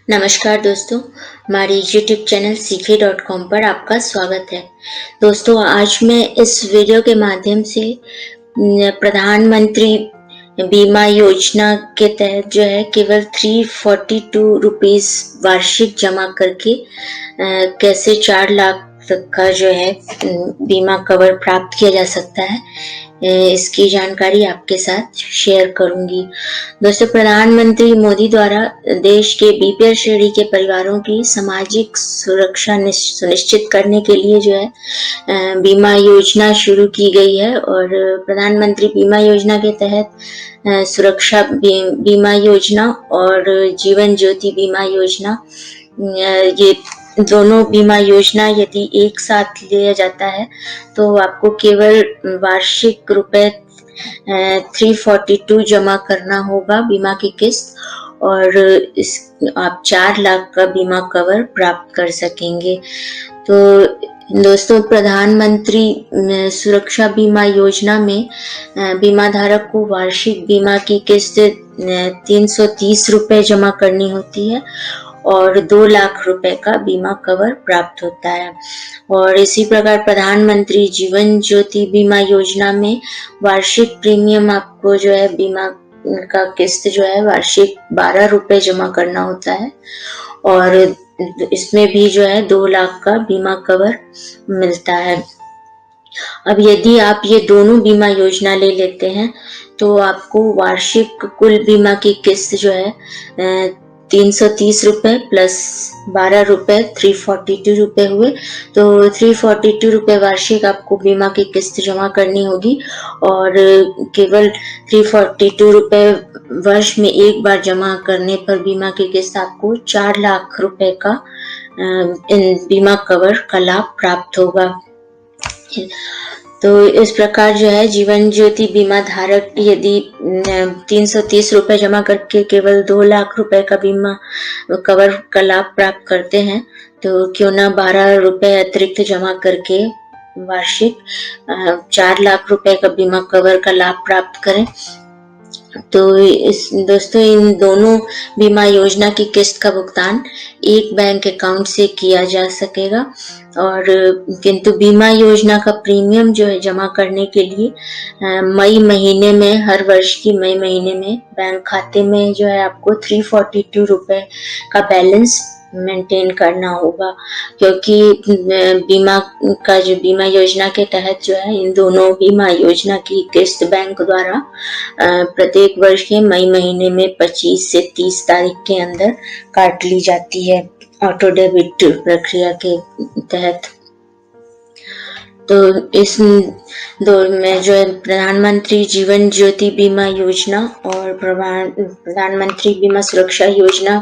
नमस्कार दोस्तों, हमारे यूट्यूब चैनल सीखे.com पर आपका स्वागत है। दोस्तों, आज मैं इस वीडियो के माध्यम से प्रधानमंत्री बीमा योजना के तहत जो है केवल 342 रुपीस वार्षिक जमा करके कैसे 4 लाख तक का जो है बीमा कवर प्राप्त किया जा सकता है, इसकी जानकारी आपके साथ शेयर करूंगी। दोस्तों, प्रधानमंत्री मोदी द्वारा देश के बीपीएल श्रेणी के परिवारों की सामाजिक सुरक्षा सुनिश्चित करने के लिए जो है बीमा योजना शुरू की गई है और प्रधानमंत्री बीमा योजना के तहत सुरक्षा बीमा योजना और जीवन ज्योति बीमा योजना, ये दोनों बीमा योजना यदि एक साथ लिया जाता है तो आपको केवल वार्षिक रुपए 342 जमा करना होगा बीमा की किस्त, और आप 4 लाख का बीमा कवर प्राप्त कर सकेंगे। तो दोस्तों, प्रधानमंत्री सुरक्षा बीमा योजना में बीमा धारक को वार्षिक बीमा की किस्त 330 रुपए जमा करनी होती है और 2 लाख रुपए का बीमा कवर प्राप्त होता है। और इसी प्रकार प्रधानमंत्री जीवन ज्योति बीमा योजना में वार्षिक प्रीमियम आपको जो है बीमा का किस्त जो है वार्षिक 12 रुपए जमा करना होता है और इसमें भी जो है 2 लाख का बीमा कवर मिलता है। अब यदि आप ये दोनों बीमा योजना ले लेते हैं तो आपको वार्षिक कुल बीमा की किस्त जो है 330 रुपए प्लस 12 रुपए 342 रुपए हुए, तो 342 रुपए वार्षिक आपको बीमा की किस्त जमा करनी होगी और केवल 342 रुपए वर्ष में एक बार जमा करने पर बीमा की किस्त आपको 4 लाख रुपए का बीमा कवर का लाभ प्राप्त होगा। तो इस प्रकार जो है जीवन ज्योति बीमा धारक यदि 330 रुपए जमा करके केवल 2 लाख रुपए का बीमा कवर का लाभ प्राप्त करते हैं, तो क्यों ना 12 रुपए अतिरिक्त जमा करके वार्षिक 4 लाख रुपए का बीमा कवर का लाभ प्राप्त करें। तो दोस्तों, इन दोनों बीमा योजना की किस्त का भुगतान एक बैंक अकाउंट से किया जा सकेगा, और किंतु बीमा योजना का प्रीमियम जो है जमा करने के लिए मई महीने में, हर वर्ष की मई महीने में बैंक खाते में जो है आपको 342 रुपए का बैलेंस मेंटेन करना होगा, क्योंकि बीमा का जो बीमा योजना के तहत जो है इन दोनों बीमा योजना की किस्त बैंक द्वारा प्रत्येक वर्ष के मई महीने में 25 से 30 तारीख के अंदर काट ली जाती है ऑटो डेबिट प्रक्रिया के तहत। तो इस दो में जो है प्रधानमंत्री जीवन ज्योति बीमा योजना और प्रधानमंत्री बीमा सुरक्षा योजना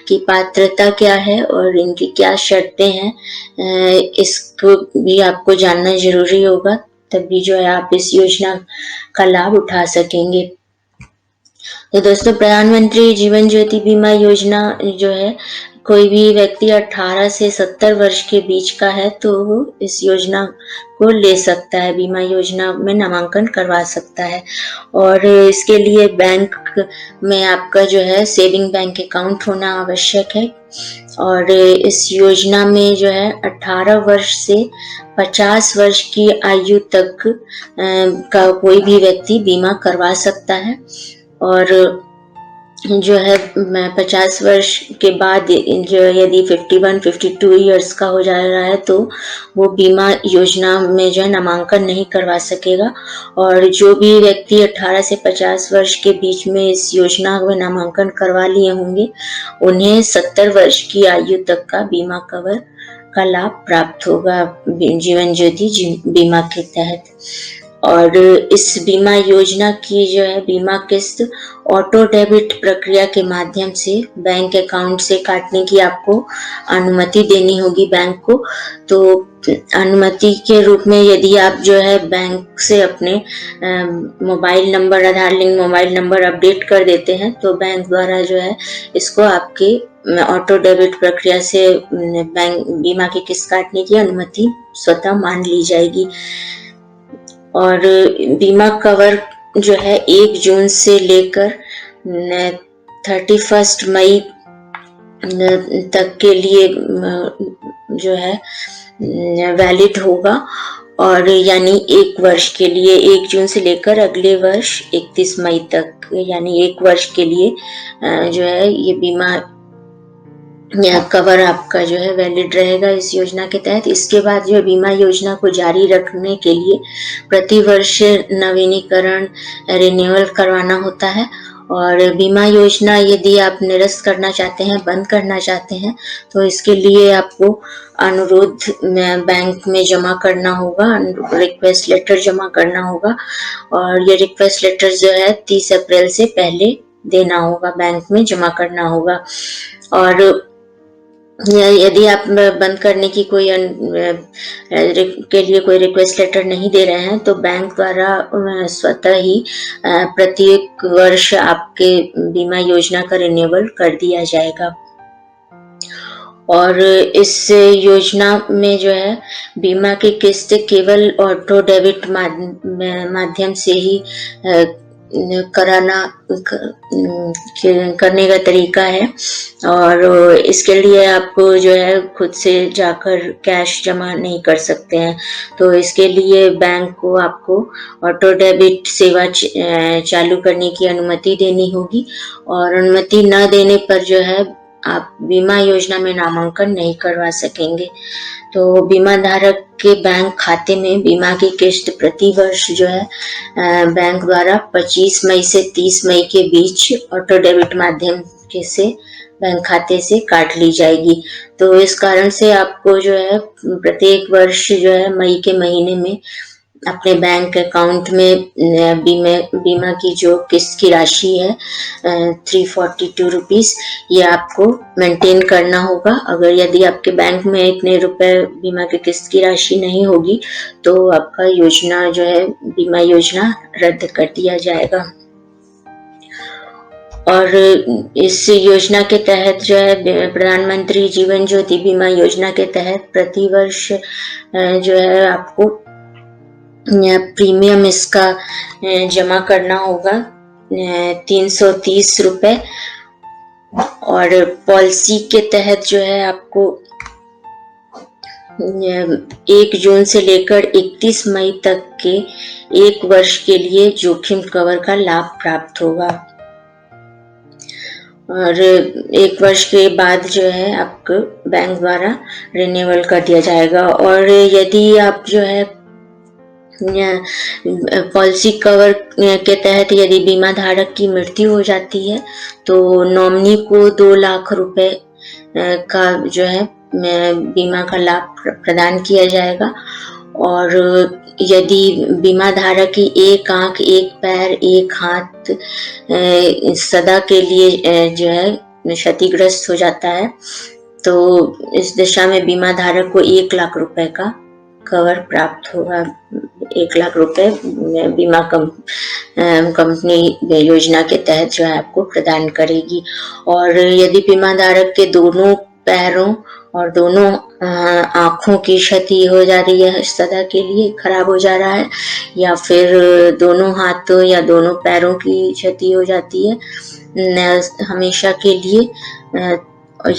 की पात्रता क्या है और इनकी क्या शर्तें हैं, इसको भी आपको जानना जरूरी होगा, तभी जो है आप इस योजना का लाभ उठा सकेंगे। तो दोस्तों, प्रधानमंत्री जीवन ज्योति बीमा योजना जो है कोई भी व्यक्ति 18 से 70 वर्ष के बीच का है तो वो इस योजना को ले सकता है, बीमा योजना में नामांकन करवा सकता है। और इसके लिए बैंक में आपका जो है सेविंग बैंक अकाउंट होना आवश्यक है, और इस योजना में जो है 18 वर्ष से 50 वर्ष की आयु तक का कोई भी व्यक्ति बीमा करवा सकता है, और जो है 50 वर्ष के बाद जो यदि 51-52 इयर्स का हो जा रहा है तो वो बीमा योजना में जो है नामांकन नहीं करवा सकेगा। और जो भी व्यक्ति 18 से 50 वर्ष के बीच में इस योजना में नामांकन करवा लिए होंगे उन्हें 70 वर्ष की आयु तक का बीमा कवर का लाभ प्राप्त होगा जीवन ज्योति बीमा के तहत। और इस बीमा योजना की जो है बीमा किस्त ऑटो डेबिट प्रक्रिया के माध्यम से बैंक अकाउंट से काटने की आपको अनुमति देनी होगी बैंक को। तो अनुमति के रूप में यदि आप जो है बैंक से अपने मोबाइल नंबर, आधार लिंक मोबाइल नंबर अपडेट कर देते हैं तो बैंक द्वारा जो है इसको आपके ऑटो डेबिट प्रक्रिया से बैंक बीमा की किस्त काटने की अनुमति स्वतः मान ली जाएगी। और बीमा कवर जो है 1 जून से लेकर 31 मई तक के लिए जो है वैलिड होगा, और यानी 1 वर्ष के लिए 1 जून से लेकर अगले वर्ष 31 मई तक, यानी 1 वर्ष के लिए जो है ये बीमा कवर आपका जो है वैलिड रहेगा इस योजना के तहत। इसके बाद जो बीमा योजना को जारी रखने के लिए प्रति वर्ष नवीनीकरण रिन्यूअल करवाना होता है, और बीमा योजना यदि आप निरस्त करना चाहते हैं, बंद करना चाहते हैं, तो इसके लिए आपको अनुरोध बैंक में जमा करना होगा, रिक्वेस्ट लेटर जमा करना होगा, और ये रिक्वेस्ट लेटर जो है 30 अप्रैल से पहले देना होगा, बैंक में जमा करना होगा। और यदि आप बंद करने की कोई के लिए कोई रिक्वेस्ट लेटर नहीं दे रहे हैं, तो बैंक द्वारा स्वतः ही प्रत्येक वर्ष आपके बीमा योजना का रिन्यूअल कर दिया जाएगा। और इस योजना में जो है बीमा की किस्त केवल ऑटो डेबिट माध्यम से ही करने का तरीका है, और इसके लिए आपको जो है खुद से जाकर कैश जमा नहीं कर सकते हैं। तो इसके लिए बैंक को आपको ऑटो डेबिट सेवा चालू करने की अनुमति देनी होगी, और अनुमति न देने पर जो है आप बीमा योजना में नामांकन नहीं करवा सकेंगे। तो बीमा धारक के बैंक खाते में बीमा की किस्त प्रति वर्ष जो है बैंक द्वारा 25 मई से 30 मई के बीच ऑटो डेबिट माध्यम से बैंक खाते से काट ली जाएगी। तो इस कारण से आपको जो है प्रत्येक वर्ष जो है मई के महीने में अपने बैंक अकाउंट में बीमा की जो किस्त की राशि है 342 रुपीस, ये आपको मेंटेन करना होगा। अगर यदि आपके बैंक में इतने रुपए बीमा की किस्त की राशि नहीं होगी, तो आपका योजना जो है बीमा योजना रद्द कर दिया जाएगा। और इस योजना के तहत जो है प्रधानमंत्री जीवन ज्योति बीमा योजना के तहत प्रति वर्ष जो है आपको प्रीमियम इसका जमा करना होगा 330 रुपए, और पॉलिसी के तहत जो है आपको 1 जून से लेकर 31 मई तक के 1 वर्ष के लिए जोखिम कवर का लाभ प्राप्त होगा, और 1 वर्ष के बाद जो है आपको बैंक द्वारा रिन्यूअल कर दिया जाएगा। और यदि आप जो है पॉलिसी कवर के तहत यदि बीमा धारक की मृत्यु हो जाती है, तो नॉमिनी को 2 लाख रुपए का जो है बीमा का लाभ प्रदान किया जाएगा। और यदि बीमा धारक की 1 आंख, 1 पैर, 1 हाथ सदा के लिए जो है क्षतिग्रस्त हो जाता है, तो इस दिशा में बीमा धारक को 1 लाख रुपए का कवर प्राप्त होगा। 1 लाख रुपए बीमा कंपनी योजना के तहत जो है आपको प्रदान करेगी। और यदि बीमा धारक के दोनों पैरों और दोनों आँखों की क्षति हो जा रही है, सदा के लिए खराब हो जा रहा है, या फिर दोनों हाथों या दोनों पैरों की क्षति हो जाती है हमेशा के लिए,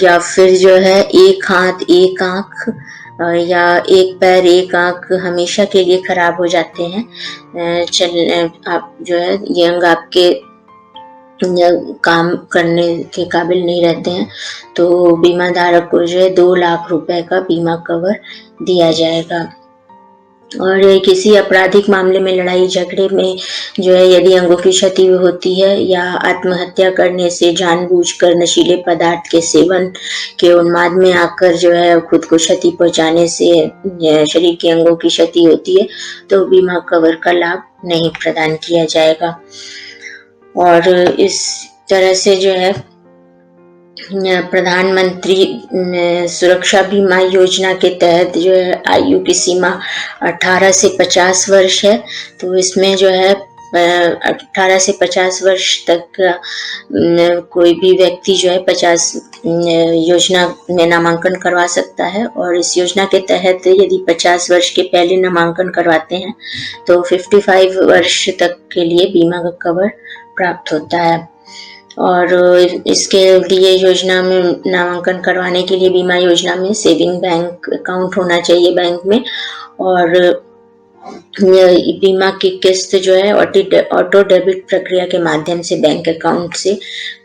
या फिर जो है 1 हाथ, 1 आँख या 1 पैर, 1 आंख हमेशा के लिए खराब हो जाते हैं, आप जो है ये अंग आपके काम करने के काबिल नहीं रहते हैं, तो बीमा धारक को जो है 2 लाख रुपए का बीमा कवर दिया जाएगा। और किसी आपराधिक मामले में, लड़ाई झगड़े में जो है यदि अंगों की क्षति होती है, या आत्महत्या करने से जानबूझकर नशीले पदार्थ के सेवन के उन्माद में आकर जो है खुद को क्षति पहुंचाने से शरीर के अंगों की क्षति होती है, तो बीमा कवर का लाभ नहीं प्रदान किया जाएगा। और इस तरह से जो है प्रधानमंत्री सुरक्षा बीमा योजना के तहत जो है आयु की सीमा 18 से 50 वर्ष है। तो इसमें जो है 18 से 50 वर्ष तक कोई भी व्यक्ति जो है 50 योजना में नामांकन करवा सकता है। और इस योजना के तहत यदि 50 वर्ष के पहले नामांकन करवाते हैं, तो 55 वर्ष तक के लिए बीमा का कवर प्राप्त होता है। और इसके लिए योजना में नामांकन करवाने के लिए बीमा योजना में सेविंग बैंक अकाउंट होना चाहिए बैंक में, और बीमा की किस्त जो है ऑटो डेबिट प्रक्रिया के माध्यम से बैंक अकाउंट से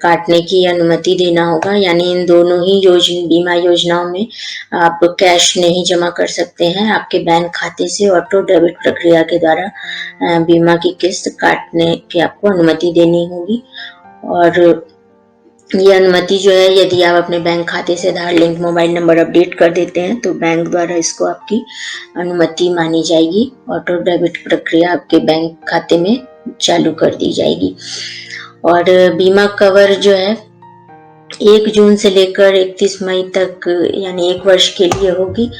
काटने की अनुमति देना होगा। यानी इन दोनों ही बीमा योजनाओं में आप कैश नहीं जमा कर सकते हैं, आपके बैंक खाते से ऑटो डेबिट प्रक्रिया के द्वारा बीमा की किस्त काटने की आपको अनुमति देनी होगी। और ये अनुमति जो है, यदि आप अपने बैंक खाते से आधार लिंक मोबाइल नंबर अपडेट कर देते हैं तो बैंक द्वारा इसको आपकी अनुमति मानी जाएगी, ऑटो डेबिट प्रक्रिया आपके बैंक खाते में चालू कर दी जाएगी। और बीमा कवर जो है 1 जून से लेकर 31 मई तक यानी 1 वर्ष के लिए होगी,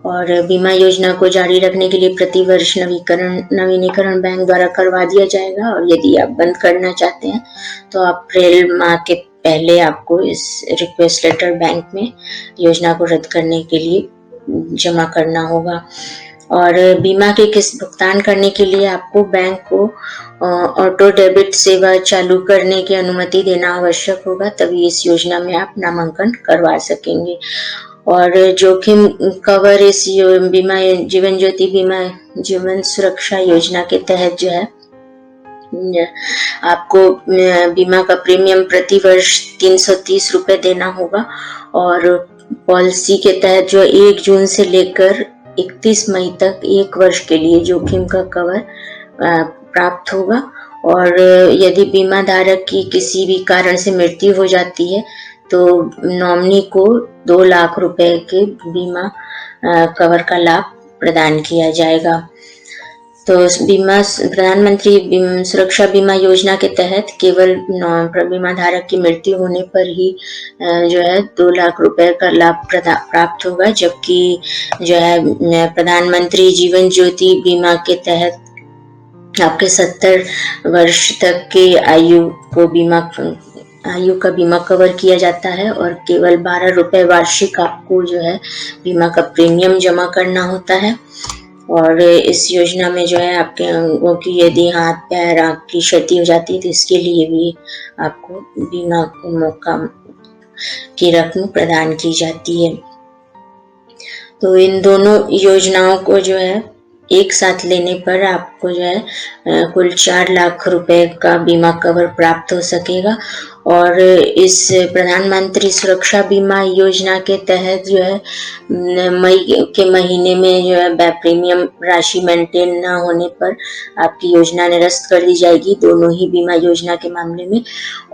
और बीमा योजना को जारी रखने के लिए प्रति वर्ष नवीनीकरण बैंक द्वारा करवा दिया जाएगा। और यदि आप बंद करना चाहते हैं तो अप्रैल माह के पहले आपको इस रिक्वेस्ट लेटर बैंक में योजना को रद्द करने के लिए जमा करना होगा। और बीमा की किस्त भुगतान करने के लिए आपको बैंक को ऑटो डेबिट सेवा चालू करने की अनुमति देना आवश्यक होगा, तभी इस योजना में आप नामांकन करवा सकेंगे। और जोखिम कवर इस बीमा जीवन ज्योति बीमा जीवन सुरक्षा योजना के तहत जो है आपको बीमा का प्रीमियम प्रति वर्ष 330 रुपए देना होगा, और पॉलिसी के तहत जो 1 जून से लेकर 31 मई तक 1 वर्ष के लिए जोखिम का कवर प्राप्त होगा। और यदि बीमा धारक की किसी भी कारण से मृत्यु हो जाती है तो नॉमिनी को 2 लाख रुपए के बीमा कवर का लाभ प्रदान किया जाएगा। तो प्रधानमंत्री सुरक्षा बीमा योजना के तहत केवल बीमा धारक की मृत्यु होने पर ही जो है 2 लाख रुपए का लाभ प्राप्त होगा, जबकि जो है प्रधानमंत्री जीवन ज्योति बीमा के तहत आपके 70 वर्ष तक के आयु का बीमा कवर किया जाता है, और केवल 12 रुपए वार्षिक आपको जो है बीमा का प्रीमियम जमा करना होता है। और इस योजना में जो है आपके अंगों की यदि हाथ पैर आँख की क्षति हो जाती है तो इसके लिए भी आपको बीमा मौका की रकम प्रदान की जाती है। तो इन दोनों योजनाओं को जो है एक साथ लेने पर आपको जो है कुल 4 लाख रुपए का बीमा कवर प्राप्त हो सकेगा। और इस प्रधानमंत्री सुरक्षा बीमा योजना के तहत जो है मई के महीने में जो है प्रीमियम राशि मेंटेन न होने पर आपकी योजना निरस्त कर दी जाएगी, दोनों ही बीमा योजना के मामले में।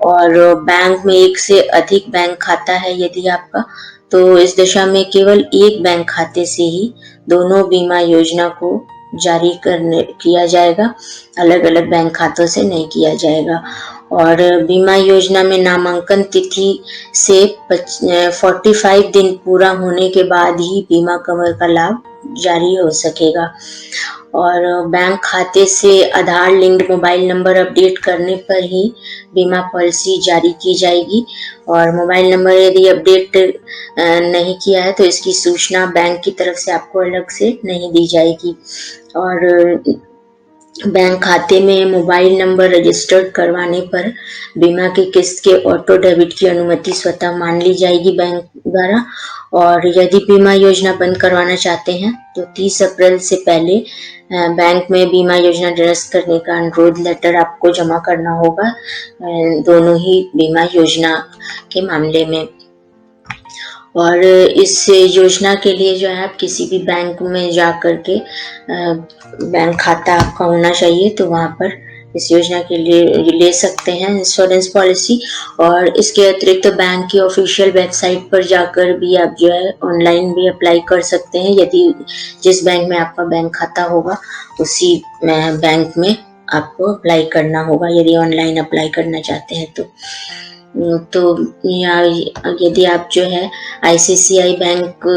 और बैंक में एक से अधिक बैंक खाता है यदि आपका, तो इस दशा में केवल एक बैंक खाते से ही दोनों बीमा योजना को जारी किया जाएगा, अलग अलग बैंक खातों से नहीं किया जाएगा। और बीमा योजना में नामांकन तिथि से 45 दिन पूरा होने के बाद ही बीमा कवर का लाभ जारी हो सकेगा। और बैंक खाते से आधार लिंक्ड मोबाइल नंबर अपडेट करने पर ही बीमा पॉलिसी जारी की जाएगी, और मोबाइल नंबर यदि अपडेट नहीं किया है तो इसकी सूचना बैंक की तरफ से आपको अलग से नहीं दी जाएगी। और बैंक खाते में मोबाइल नंबर रजिस्टर्ड करवाने पर बीमा की किस्त के ऑटो डेबिट की अनुमति स्वतः मान ली जाएगी बैंक द्वारा। और यदि बीमा योजना बंद करवाना चाहते हैं तो 30 अप्रैल से पहले बैंक में बीमा योजना निरस्त करने का अनुरोध लेटर आपको जमा करना होगा, दोनों ही बीमा योजना के मामले में। और इस योजना के लिए जो है आप किसी भी बैंक में जा कर के बैंक खाता आपका होना चाहिए, तो वहाँ पर इस योजना के लिए ले सकते हैं इंश्योरेंस पॉलिसी। और इसके अतिरिक्त तो बैंक की ऑफिशियल वेबसाइट पर जाकर भी आप जो है ऑनलाइन भी अप्लाई कर सकते हैं, यदि जिस बैंक में आपका बैंक खाता होगा उसी बैंक में आपको अप्लाई करना होगा यदि ऑनलाइन अप्लाई करना चाहते हैं तो यदि आप जो है ICICI बैंक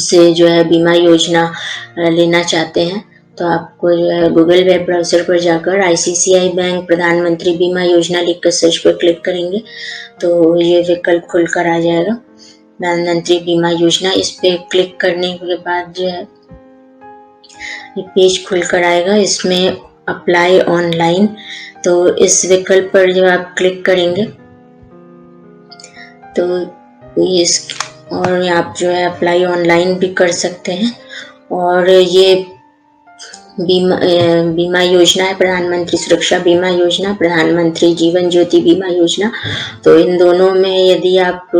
से जो है बीमा योजना लेना चाहते हैं तो आपको जो है गूगल वेब ब्राउज़र पर जाकर ICICI बैंक प्रधानमंत्री बीमा योजना लिखकर सर्च पर क्लिक करेंगे तो ये विकल्प खुलकर आ जाएगा, प्रधानमंत्री बीमा योजना। इस पे क्लिक करने के बाद जो है ये पेज खुलकर आएगा, इसमें अप्लाई ऑनलाइन तो इस विकल्प पर जब आप क्लिक करेंगे तो इस और आप जो है अप्लाई ऑनलाइन भी कर सकते हैं। और ये बीमा योजना है, प्रधानमंत्री सुरक्षा बीमा योजना, प्रधानमंत्री जीवन ज्योति बीमा योजना। तो इन दोनों में यदि आप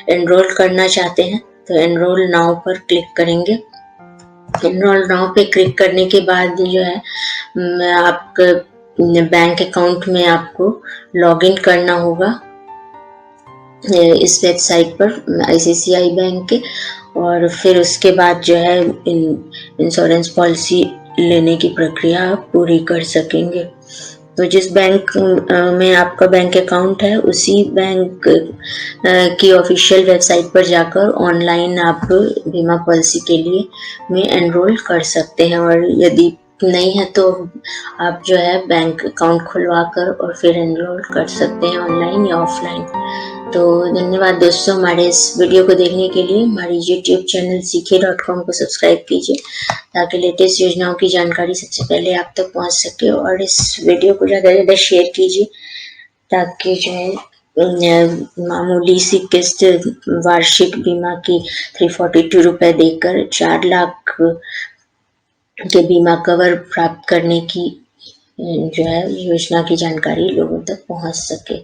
एनरोल करना चाहते हैं तो एनरोल नाउ पर क्लिक करेंगे। एनरोल नाउ पे क्लिक करने के बाद जो है आपके बैंक अकाउंट में आपको लॉगिन करना होगा इस वेबसाइट पर आईसीआईसीआई बैंक के। और फिर उसके बाद जो है इंश्योरेंस पॉलिसी लेने की प्रक्रिया आप पूरी कर सकेंगे। तो जिस बैंक में आपका बैंक अकाउंट है उसी बैंक की ऑफिशियल वेबसाइट पर जाकर ऑनलाइन आप बीमा पॉलिसी के लिए में एनरोल कर सकते हैं। और यदि नहीं है तो आप जो है बैंक अकाउंट खुलवा कर और फिर एनरोल कर सकते हैं ऑनलाइन या ऑफलाइन। तो धन्यवाद दोस्तों हमारे इस वीडियो को देखने के लिए। हमारी यूट्यूब चैनल सीखे.com को सब्सक्राइब कीजिए ताकि लेटेस्ट योजनाओं की जानकारी सबसे पहले आप तक पहुंच सके। और इस वीडियो को ज़्यादा से ज़्यादा शेयर कीजिए ताकि जो है मामूली सी किस्त वार्षिक बीमा की 342 रुपए देकर 4 लाख के बीमा कवर प्राप्त करने की जो है योजना की जानकारी लोगों तक पहुंच सके।